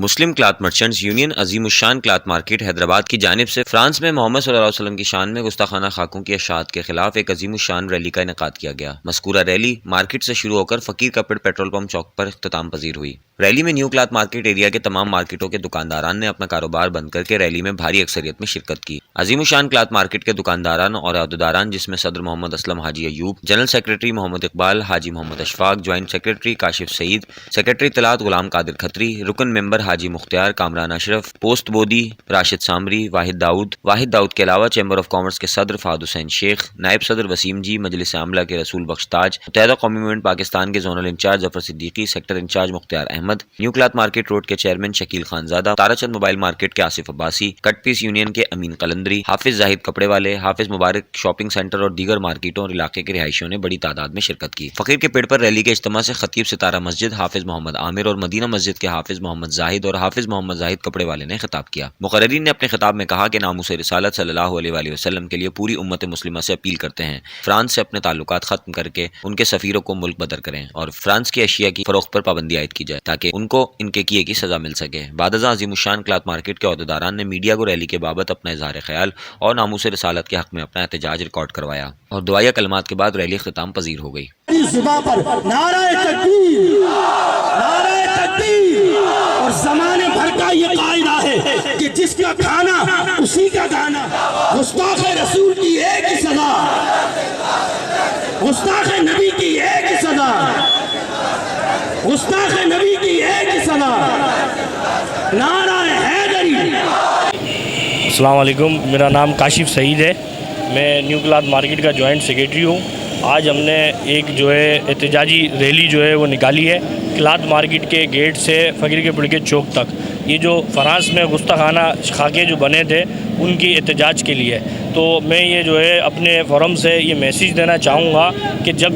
مسلم cloth merchants union عظیم الشان cloth market Hyderabad کی جانب سے فرانس میں محمد صلی اللہ علیہ وسلم کی شان میں گستاخانہ خاکوں کی اشاعت کے خلاف ایک عظیم الشان ریلی کا انعقاد کیا گیا۔ مذکورہ ریلی مارکیٹ سے شروع ہو کر فقیر کپڑ پیٹرول پمپ چوک پر اختتام پذیر ہوئی۔ ریلی میں نیو کلاتھ مارکیٹ ایریا کے تمام مارکیٹوں کے دکانداران نے اپنا کاروبار بند کر کے ریلی میں بھاری اکثریت میں شرکت کی۔ عظیم الشان کلاتھ مارکیٹ کے دکانداران اور عہدیداران جس میں صدر محمد اسلم حاجی ایوب، جنرل سیکریٹری محمد اقبال، حاجی محمد اشفاق، جوائنٹ سیکریٹری کاشف سعید، سیکریٹری اطلاعات غلام قادر کھتری، رکن ممبر حاجی مختار، کامران اشرف، پوسٹ بودی راشد سامری، واحد داؤد کے علاوہ چیمبر آف کامرس کے صدر فہد حسین شیخ، نائب صدر وسیم جی، مجلس عاملہ کے رسول بخش تاج، متحدہ قومی موومنٹ پاکستان کے zonal incharge Zafar Siddiqui, sector incharge Mukhtar Ahmed, new cloth market road کے chairman Shakeel Khan Zada, Tara Chand mobile market کے Asif Abbasi, cut piece union کے امین قلندری، حافظ زاہد کپڑے والے، حافظ مبارک شاپنگ سینٹر اور دیگر مارکیٹوں اور علاقے کے رہائشیوں نے بڑی تعداد میں شرکت کی۔ فقیر کے پیڑ پر ریلی کے اجتماع سے خطیب ستارہ مسجد حافظ محمد عامر اور مدینہ مسجد کے حافظ محمد زاہد اور حافظ محمد زاہد کپڑے والے نے خطاب کیا۔ مقررین نے اپنے خطاب میں کہا کہ ناموس رسالت صلی اللہ علیہ وآلہ وسلم کے لیے پوری امت مسلمہ سے اپیل کرتے ہیں فرانس سے اپنے تعلقات ختم کر کے ان کے سفیروں کو ملک بدر کریں اور فرانس کی اشیاء کی فروخت پر پابندی عائد کی جائے تاکہ ان کو ان کے کیے کی سزا مل سکے۔ بعد ازاں عظیم الشان کلاتھ مارکیٹ کے عہدیداران نے میڈیا کو ریلی کے بابت اپنا اظہار خیال اور ناموس رسالت کے حق میں اپنا احتجاج ریکارڈ کروایا اور دعائیہ کلمات کے بعد ریلی اختتام پذیر ہو گئی۔ اور زمانے بھر کا یہ قاعدہ ہے کہ جس کا کھانا اسی کا گانا، گستاخ رسول کی ایک ہی سزا، گستاخ نبی کی ایک ہی سزا، گستاخ نبی کی ایک ہی سزا، نعرہ حیدری۔ السلام علیکم، میرا نام کاشف سعید ہے، میں نیو کلاتھ مارکیٹ کا جوائنٹ سیکریٹری ہوں۔ آج ہم نے ایک احتجاجی ریلی وہ نکالی ہے کلاتھ مارکیٹ کے گیٹ سے فقیر کے پیڑ کے چوک تک۔ یہ جو فرانس میں گستاخانہ خاکے جو بنے تھے ان کی احتجاج کے لیے، تو میں یہ اپنے فورم سے یہ میسیج دینا چاہوں گا کہ جب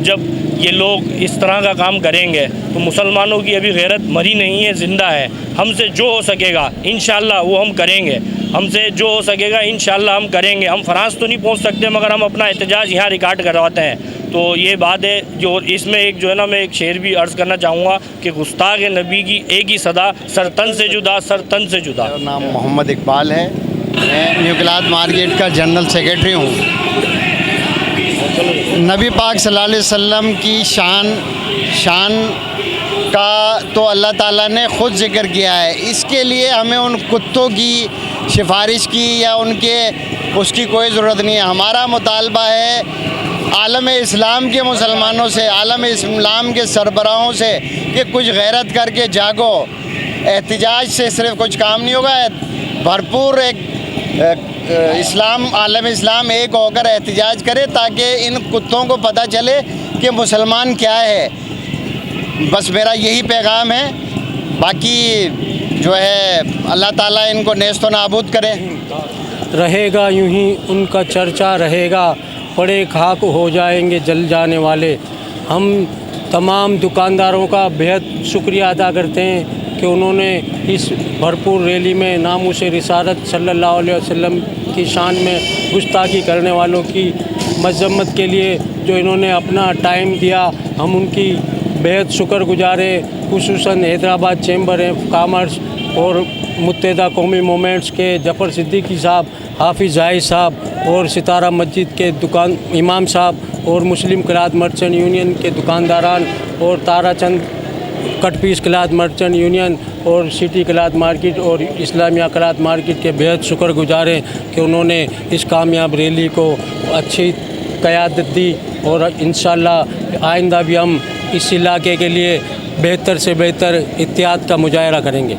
یہ لوگ اس طرح کا کام کریں گے تو مسلمانوں کی ابھی غیرت مری نہیں ہے، زندہ ہے۔ ہم سے جو ہو سکے گا انشاءاللہ وہ ہم کریں گے، ہم سے جو ہو سکے گا انشاءاللہ ہم کریں گے۔ ہم فرانس تو نہیں پہنچ سکتے مگر ہم اپنا احتجاج یہاں ریکارڈ کرواتے ہیں۔ تو یہ بات ہے جو اس میں میں ایک شعر بھی عرض کرنا چاہوں گا کہ گستاخ نبی کی ایک ہی صدا، سر تن سے جدا، سر تن سے جدا۔ میرا نام محمد اقبال ہے، میں نیو کلاتھ مارکیٹ کا جنرل سیکریٹری ہوں۔ نبی پاک صلی اللہ علیہ وسلم کی شان کا تو اللہ تعالیٰ نے خود ذکر کیا ہے، اس کے لیے ہمیں ان کتوں کی سفارش کی یا اس کی کوئی ضرورت نہیں ہے۔ ہمارا مطالبہ ہے عالم اسلام کے مسلمانوں سے، عالم اسلام کے سربراہوں سے کہ کچھ غیرت کر کے جاگو۔ احتجاج سے صرف کچھ کام نہیں ہوگا، بھرپور عالم اسلام ایک ہو کر احتجاج کرے تاکہ ان کتوں کو پتہ چلے کہ مسلمان کیا ہے۔ بس میرا یہی پیغام ہے، باقی اللہ تعالیٰ ان کو نیست و نابود کرے۔ رہے گا یوں ہی ان کا چرچا رہے گا، پڑے خاک ہو جائیں گے جل جانے والے۔ ہم تمام دکانداروں کا بہت شکریہ ادا کرتے ہیں کہ انہوں نے اس بھرپور ریلی میں ناموس رسالت صلی اللہ علیہ وسلم کی شان میں گستاخی کرنے والوں کی مذمت کے لیے جو انہوں نے اپنا ٹائم دیا، ہم ان کی بہت شکر گزار ہیں۔ خصوصاً حیدرآباد چیمبر آف کامرس اور متحدہ قومی موومنٹس کے ظفر صدیقی صاحب، حافظ زاہد صاحب اور ستارہ مسجد کے امام صاحب اور مسلم کلاتھ مرچنٹ یونین کے دکانداران اور تارا چند کٹ پیس کلاتھ مرچنٹ یونین اور سٹی کلاتھ مارکیٹ اور اسلامیہ کلاتھ مارکیٹ کے بہت شکر گزار ہیں کہ انہوں نے اس کامیاب ریلی کو اچھی قیادت دی، اور انشاءاللہ آئندہ بھی ہم اس علاقے کے لیے بہتر سے بہتر احتیاط کا مظاہرہ کریں گے۔